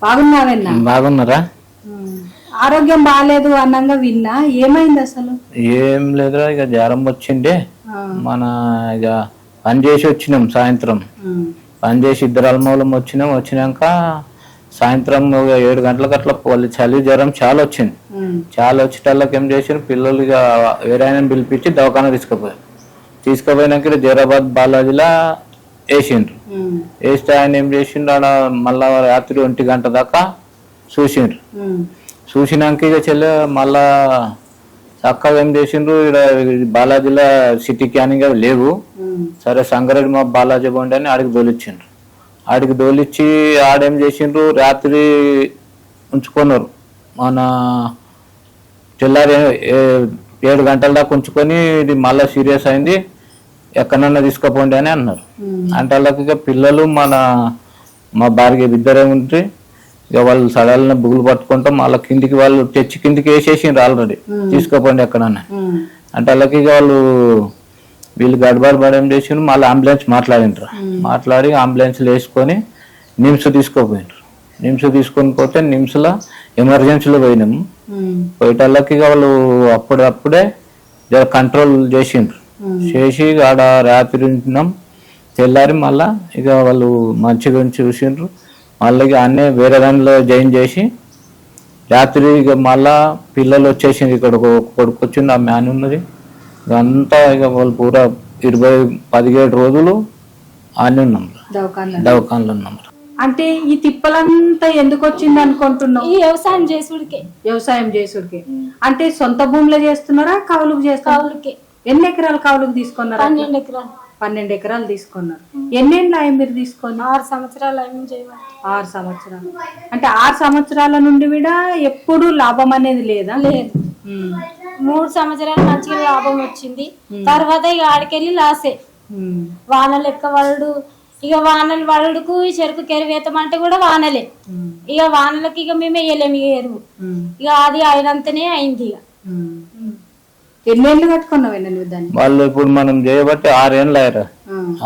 బాగున్నారా? ఆరోగ్యం బాగాలేదు అన్నంగా విన్నా, ఏమైంది అసలు? ఏం లేదురా, ఇక జ్వరం వచ్చిండే. మన ఇక పని చేసి వచ్చినాం. సాయంత్రం పని చేసి ఇద్దరు అల్మూలం వచ్చినాక సాయంత్రం 7 గంటలకు అట్లా చలి జ్వరం చాలా వచ్చింది. చాలా వచ్చేటళ్ళకి ఏం చేసారు పిల్లలు, ఇక వేరే ఆయన పిలిపించి దవాఖాన తీసుకుపోయినాక జైరాబాద్ బాలాజీలా వేసిండ్రు. వేస్తే ఆయన ఏం చేసిండ్రు, ఆడ మళ్ళా రాత్రి 1 గంట దాకా చూసిండ్రు. చూసినాక ఇక చెల్లె మళ్ళా చక్కగా ఏం చేసిండ్రు, ఇక్కడ బాలాజీలో సిటీ స్కానింగ్ అవి లేవు. సరే సంగారెడ్డి మా బాలాజీ బండి అని ఆడికి దోలిచ్చిండ్రు. ఆడికి దోలిచ్చి ఆడేం చేసిండ్రు, రాత్రి ఉంచుకున్నారు. మన తెల్లారి 7 గంటల దాకా ఉంచుకొని ఇది మళ్ళీ సీరియస్ అయింది, ఎక్కడన్నా తీసుకుపోండి అని అన్నారు. అంటే వాళ్ళకి ఇక పిల్లలు మా భార్య ఇద్దరే ఉంటే ఇక వాళ్ళు సడల్ని బుగులు పట్టుకుంటాం, మళ్ళీ కిందికి వాళ్ళు తెచ్చి కిందికి వేసేసిండ్రు ఆల్రెడీ, తీసుకుపోండి ఎక్కడన్నా అంటే. వాళ్ళకి ఇక వీళ్ళు గడబడి పడి ఏం చేసిండ్రు, మళ్ళీ అంబులెన్స్ మాట్లాడి అంబులెన్స్లు వేసుకొని నిమ్స్ తీసుకుపోయినారు. నిమ్స్ తీసుకొని పోతే నిమ్స్లో ఎమర్జెన్సీలో పోయినాము. పోయేటళ్ళకి ఇక వాళ్ళు అప్పుడే కంట్రోల్ చేసిండ్రు. చేసి ఆడ రాత్రి ఉంటున్నాం. తెల్లారి మళ్ళా ఇక వాళ్ళు మంచిగా చూసిండ్రు. మళ్ళీ అన్నీ వేరే దానిలో జాయిన్ చేసి రాత్రి ఇక మళ్ళా పిల్లలు వచ్చేసింది. ఇక్కడ కొడుకు వచ్చింది, ఆ మ్యాన్ ఉన్నది. ఇదంతా ఇక వాళ్ళు పూరా 17 రోజులు ఆనే ఉన్నాం, దవాఖానలో ఉన్నాం. అంటే ఈ తిప్పలంతా ఎందుకు వచ్చింది అనుకుంటున్నావు? ఈ వ్యవసాయం చేసుడికే. అంటే సొంత భూమిలో చేస్తున్నారా, కౌలుకు చేస్తున్నారు? ఎన్ని ఎకరాలు కౌలుకు తీసుకున్నారు? 12 ఎకరాలు. 12 ఎకరాలు తీసుకున్నారు. ఎన్నేళ్ళు అయ్యి మీరు తీసుకొని? 6 సంవత్సరాలు. 6 సంవత్సరాలు. అంటే 6 సంవత్సరాల నుండి కూడా ఎప్పుడు లాభం అనేది లేదా? లేదు. 3 సంవత్సరాలు మంచిగా లాభం వచ్చింది. తర్వాత ఇక ఆడికెళ్ళి లాసే. వానలు ఎక్క వరడు, ఇక వానలు వరడుకు చెరుకు కెరువేతమంటే కూడా వానలే. ఇక వానలకి ఇక మేము వేయలేము ఇక ఎరువు. ఇక అది అయినంతనే అయింది. ఇక ఎన్నేళ్ళు కట్టుకున్నావు దాన్ని? వాళ్ళు ఇప్పుడు మనం చేయబట్టి 6 ఏళ్ళు అయ్యారు.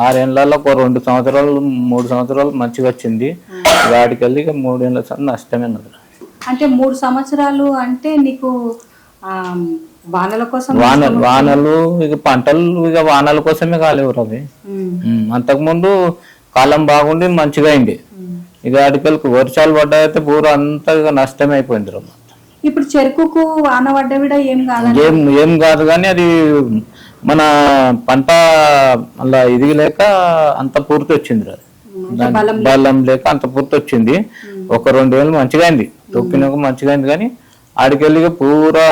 6 ఏళ్ళలో ఒక 2 సంవత్సరాలు 3 సంవత్సరాలు మంచిగా వచ్చింది. వాటికెళ్ళి ఇక 3 ఏళ్ళ నష్టమే. అంటే 3 సంవత్సరాలు అంటే నీకు వానల కోసం వానలు ఇక పంటలు ఇక వానల కోసమే కాలేవు అవి. అంతకుముందు కాలం బాగుండి మంచిగా అయింది. ఇక వాటికెళ్ళి వర్షాలు పడ్డాయితే పూరా అంతా ఇక నష్టమే అయిపోయింది. ఇప్పుడు చెరుకుకు వాన పడ్డ కూడా ఏం కాదు కానీ అది మన పంట అలా ఇది లేక అంత పూర్తి వచ్చింది. బలం లేక అంత పూర్తి వచ్చింది. 1-2 ఏళ్ళు మంచిగా అయింది, తొక్కినాక మంచిగా అయింది. కానీ ఆడికెళ్ళి పూరా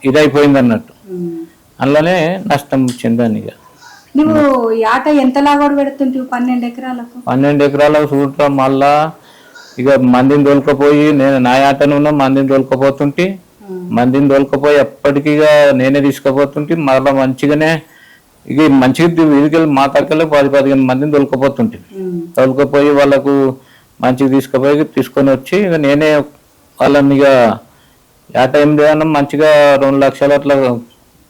ఇదైపోయింది అన్నట్టు, అందులోనే నష్టం వచ్చింది. అని నువ్వు ఆట ఎంత లాగోడు పెడుతుంటావు? 12 ఎకరాలకు. 12 ఎకరాలకు చూడటా మళ్ళా ఇక మందిని తోలుకపోయి నేను నా ఆటను ఉన్నా మందిని తోలుకపోతుంటే ఎప్పటికీ నేనే తీసుకుపోతుంటే మళ్ళీ మంచిగానే ఇక మంచిగా వీధికెళ్ళి మా తరకెళ్ళి 10-15 మందిని తోలుకపోయి వాళ్ళకు మంచిగా తీసుకొని వచ్చి ఇక నేనే వాళ్ళని ఇక ఆట ఏం లేదన్నా మంచిగా 2 లక్షలు అట్లా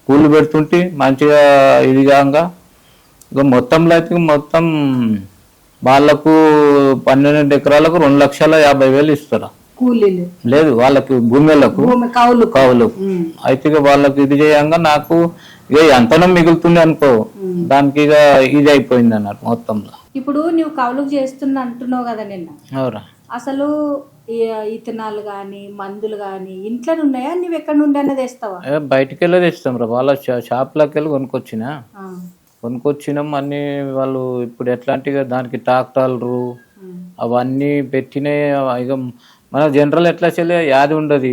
కూలి పెడుతుంటే మంచిగా ఇది కాగా ఇక మొత్తంలో అయితే మొత్తం వాళ్ళకు 12 ఎకరాలకు 2,50,000 ఇస్తారా? లేదు, వాళ్ళకి భూమిలకు కౌలుకు. అయితే ఇక వాళ్ళకి ఇది చేయంగా నాకు ఇక ఎంతనో మిగులుతుంది అనుకో, దానికి ఇక ఇది అయిపోయింది అన్నట్టు మొత్తంలో. ఇప్పుడు నువ్వు కౌలుకు చేస్తున్నా అంటున్నావు కదా నిన్న, అవురా? అసలు ఇత్తనాలు గాని మందులు గాని ఇంట్లో ఉన్నాయా? నువ్వు ఎక్కడ నుండి అన్నది తెస్తావా? బయటికి వెళ్ళి తెస్తాం రా. వాళ్ళ షాప్లోకి వెళ్ళి కొనుక్కొచ్చినాం అన్ని. వాళ్ళు ఇప్పుడు ఎట్లాంటిగా దానికి ట్రాక్టర్లు అవన్నీ పెట్టినాయి. ఇక మన జనరల్ ఎట్లా చెల్లే యాది ఉండదు.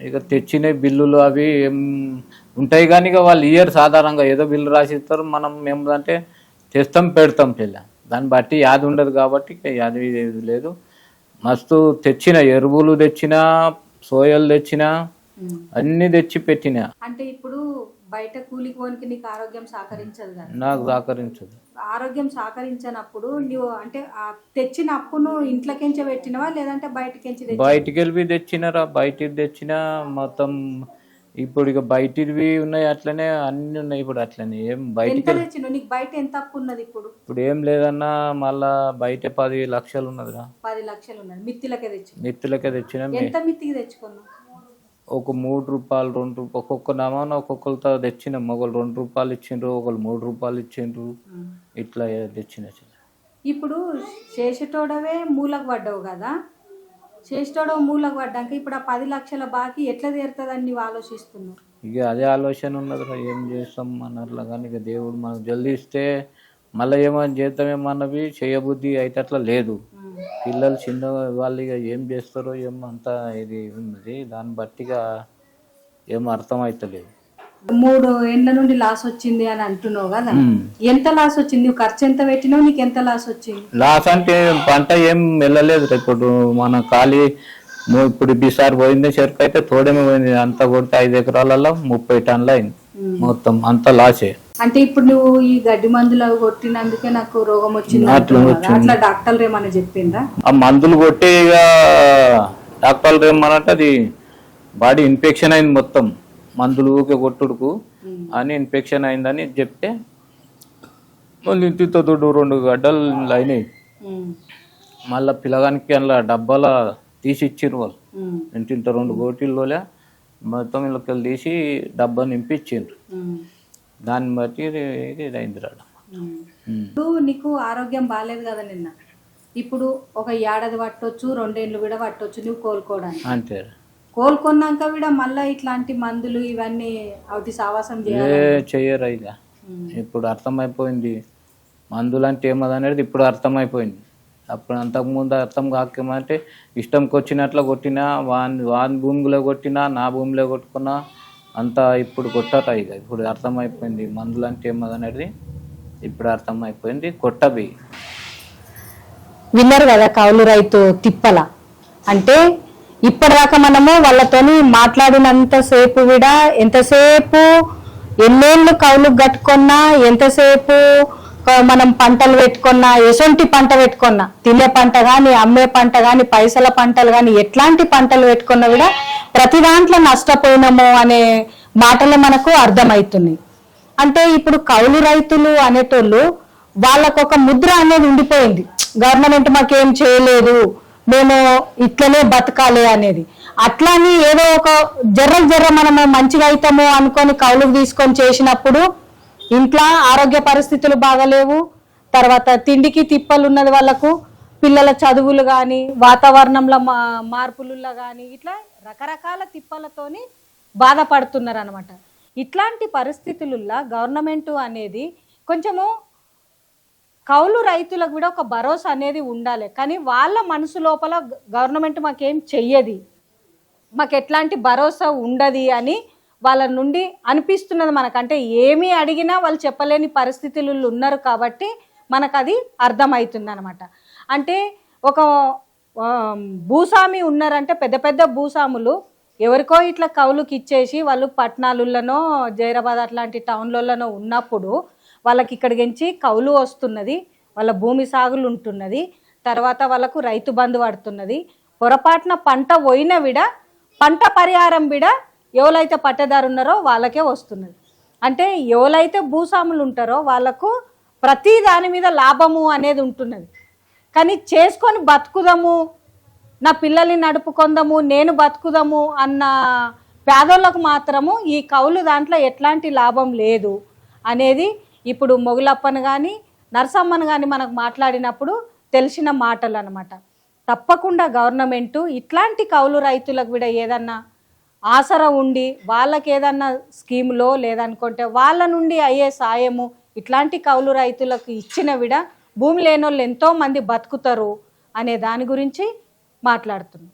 ఇక తెచ్చినాయి బిల్లులు అవి ఉంటాయి కానీ ఇక వాళ్ళు ఇయర్ సాధారణంగా ఏదో బిల్లు రాసిస్తారు. మనం మేము అంటే తెస్తాం పెడతాం చెల్లె, దాన్ని బట్టి యాది ఉండదు. కాబట్టి ఇక యాది లేదు. మస్తు తెచ్చిన ఎరువులు తెచ్చినా, సోయలు తెచ్చినా, అన్ని తెచ్చి పెట్టినా. అంటే ఇప్పుడు బయట కూలికి పోనికి నీకు ఆరోగ్యం సహకరించదు కదా? నాకు సహకరించదు. ఆరోగ్యం సహకరించినప్పుడు నువ్వు అంటే తెచ్చిన అప్పును ఇంట్లోకించి పెట్టినవా లేదంటే బయటకి వెళ్ళి తెచ్చినారా? బయటికి తెచ్చినా మొత్తం ఇప్పుడు ఇక బయటివి ఉన్నాయి అట్లనే, అన్ని ఉన్నాయి ఇప్పుడు అట్లనే. ఏం బయటికి ఎంత తెచ్చినావు? నీకు బయట ఎంత అప్పు ఉన్నది ఇప్పుడు? ఇప్పుడు ఏం లేదన్నా, మళ్ళా బయట 10 లక్షలు ఉన్నదిరా. 10 లక్షలు ఉన్నది. మిత్తిలకే తెచ్చి మిత్తులకే తెచ్చినాం. ఎంత మిత్తికి తెచ్చుకున్నావు? ఒక 3 రూపాయలు 2 రూపాయలు ఒక్కొక్క నమూనా ఒక్కొక్కరితో తెచ్చినాం. ఒకళ్ళు 2 రూపాయలు ఇచ్చిండ్రు, ఒకళ్ళు 3 రూపాయలు ఇచ్చిండ్రు, ఇట్లా తెచ్చిన. ఇప్పుడు చేసేటోడవే మూలకు పడ్డావు కదా, చేసేటోడవ మూలకు పడ్డాక ఇప్పుడు ఆ 10 లక్షల బాకీ ఎట్లా తీరుతుందని నువ్వు ఆలోచిస్తున్నావు? ఇక అదే ఆలోచన ఉన్నదిరా, ఏం చేస్తాం అన్నట్లా. కానీ ఇక దేవుడు మనకు జల్దీ ఇస్తే మళ్ళీ ఏమైనా చేద్దామేమన్నవి చేయబుద్ధి అయితే అట్లా లేదు. పిల్లలు చిన్న వాళ్ళు ఇక ఏం చేస్తారో ఏమో అంతా ఇది ఉన్నది. దాన్ని బట్టిగా ఏమో అర్థం అవుతలేదు. 3 ఏళ్ళ నుండి లాస్ వచ్చింది అని అంటున్నావు కదా, ఎంత లాస్ వచ్చింది? నువ్వు ఖర్చు ఎంత పెట్టినావు? నీకు ఎంత లాస్ వచ్చింది? లాస్ అంటే పంట ఏం వెళ్ళలేదు. ఇప్పుడు మన ఖాళీ ఇప్పుడు ఈసారి పోయింది చెరుకు అయితే తోడమే పోయింది. అంతా కొడితే 5 ఎకరాలలో 30 టన్నులు అయింది. మొత్తం అంతా లాసే. అంటే ఇప్పుడు నువ్వు ఈ గడ్డి మందులు అవి కొట్టినందుకే నాకు రోగం వచ్చింది అట్లా డాక్టర్లు ఏమన్నా చెప్పిందా? ఆ మందులు కొట్టి ఇక డాక్టర్లు ఏమన్నట్టు అది బాడీ ఇన్ఫెక్షన్ అయింది మొత్తం. మందులు ఊకే కొట్టుడుకు అని ఇన్ఫెక్షన్ అయిందని చెప్తే మళ్ళీ ఇంటితో 2 గడ్డలు అయినాయి. మళ్ళీ పిల్లగానికి అందులో డబ్బాల తీసి ఇచ్చిర్రు వాళ్ళు. ఇంటింత 2 గోటీల్లోలే మొత్తం ఇళ్ళకి తీసి డబ్బా నింపి ఇచ్చిండ్రు. దాన్ని బట్టి ఇది అయింది రాడు. ఇప్పుడు నీకు ఆరోగ్యం బాగాలేదు కదా నిన్న, ఇప్పుడు ఒక ఏడాది పట్టొచ్చు, 2 ఏళ్ళు కూడా పట్టొచ్చు నువ్వు కోలుకోవడానికి. అంతే. కోలుకున్నాక కూడా మళ్ళీ ఇట్లాంటి మందులు ఇవన్నీ అవి సావాసం చెయ్యరు. ఇక ఇప్పుడు అర్థమైపోయింది మందులు అంటే ఏమదనేది ఇప్పుడు అర్థమైపోయింది. అప్పుడు అంతకుముందు అర్థం కాకమంటే ఇష్టంకి వచ్చినట్లు కొట్టినా, వాని భూమిలో కొట్టినా, నా భూమిలో కొట్టుకున్నా అంతా ఇప్పుడు కొట్టట. ఇక ఇప్పుడు అర్థమైపోయింది మందులు అంటే ఏమదనేది ఇప్పుడు అర్థమైపోయింది. కొట్టవి విన్నారు కదా కౌలు రైతు తిప్పల. అంటే ఇప్పటిదాకా మనము వాళ్ళతోని మాట్లాడినంతసేపు కూడా ఎంతసేపు ఎన్నేళ్ళు కౌలు కట్టుకున్నా, ఎంతసేపు మనం పంటలు పెట్టుకున్నా, ఎసొంటి పంట పెట్టుకున్నా, తినే పంట కానీ, అమ్మే పంట కానీ, పైసల పంటలు కానీ, ఎట్లాంటి పంటలు పెట్టుకున్నా కూడా ప్రతి దాంట్లో నష్టపోయినాము అనే మాటలు మనకు అర్థమవుతున్నాయి. అంటే ఇప్పుడు కౌలు రైతులు అనేటోళ్ళు వాళ్ళకు ఒక ముద్ర అనేది ఉండిపోయింది, గవర్నమెంట్ మాకేం చేయలేదు, మేము ఇట్లనే బతకాలి అనేది. అట్లాని ఏదో ఒక జర్ర మనము మంచిగా అవుతాము అనుకొని కౌలుకు తీసుకొని చేసినప్పుడు ఇంట్లో ఆరోగ్య పరిస్థితులు బాగలేవు, తర్వాత తిండికి తిప్పలు ఉన్నది వాళ్ళకు, పిల్లల చదువులు కానీ, వాతావరణంలో మార్పులలో కానీ, ఇట్లా రకరకాల తిప్పలతోని బాధపడుతున్నారు అనమాట. ఇట్లాంటి పరిస్థితులలో గవర్నమెంట్ అనేది కొంచెము కౌలు రైతులకు కూడా ఒక భరోసా అనేది ఉండాలి. కానీ వాళ్ళ మనసు లోపల గవర్నమెంట్ మాకేం చెయ్యది, మాకు ఎట్లాంటి భరోసా ఉండదు అని వాళ్ళ నుండి అనిపిస్తున్నది మనకంటే. ఏమీ అడిగినా వాళ్ళు చెప్పలేని పరిస్థితులు ఉన్నారు కాబట్టి మనకు అది అర్థమవుతుంది అనమాట. అంటే ఒక భూస్వామి ఉన్నారంటే పెద్ద పెద్ద భూస్వాములు ఎవరికో ఇట్లా కౌలుకి ఇచ్చేసి వాళ్ళు పట్టణాలలోనో జైరాబాద్ అట్లాంటి టౌన్లలోనో ఉన్నప్పుడు వాళ్ళకి ఇక్కడికి కౌలు వస్తున్నది, వాళ్ళ భూమి సాగులు ఉంటున్నది, తర్వాత వాళ్ళకు రైతు బంధు పడుతున్నది. పొరపాటున పంట పోయిన విడ పంట పరిహారం విడ ఎవరైతే పట్టేదారు ఉన్నారో వాళ్ళకే వస్తున్నది. అంటే ఎవరైతే భూస్వాములు ఉంటారో వాళ్ళకు ప్రతి దాని మీద లాభము అనేది ఉంటున్నది. కానీ చేసుకొని బతుకుదాము, నా పిల్లల్ని నడుపుకుందాము, నేను బతుకుదాము అన్న పేదోళ్ళకు మాత్రము ఈ కౌలు దాంట్లో ఎట్లాంటి లాభం లేదు అనేది ఇప్పుడు మొగులప్పను కానీ నరసమ్మను కానీ మనకు మాట్లాడినప్పుడు తెలిసిన మాటలు అన్నమాట. తప్పకుండా గవర్నమెంటు ఇట్లాంటి కౌలు రైతులకు కూడా ఏదన్నా ఆసరా ఉండి వాళ్ళకి ఏదన్నా స్కీములో లేదనుకుంటే వాళ్ళ నుండి అయ్యే సాయము ఇట్లాంటి కౌలు రైతులకు ఇచ్చిన విడ భూమి లేని వాళ్ళు ఎంతోమంది బతుకుతారు అనే దాని గురించి మాట్లాడుతున్నాం.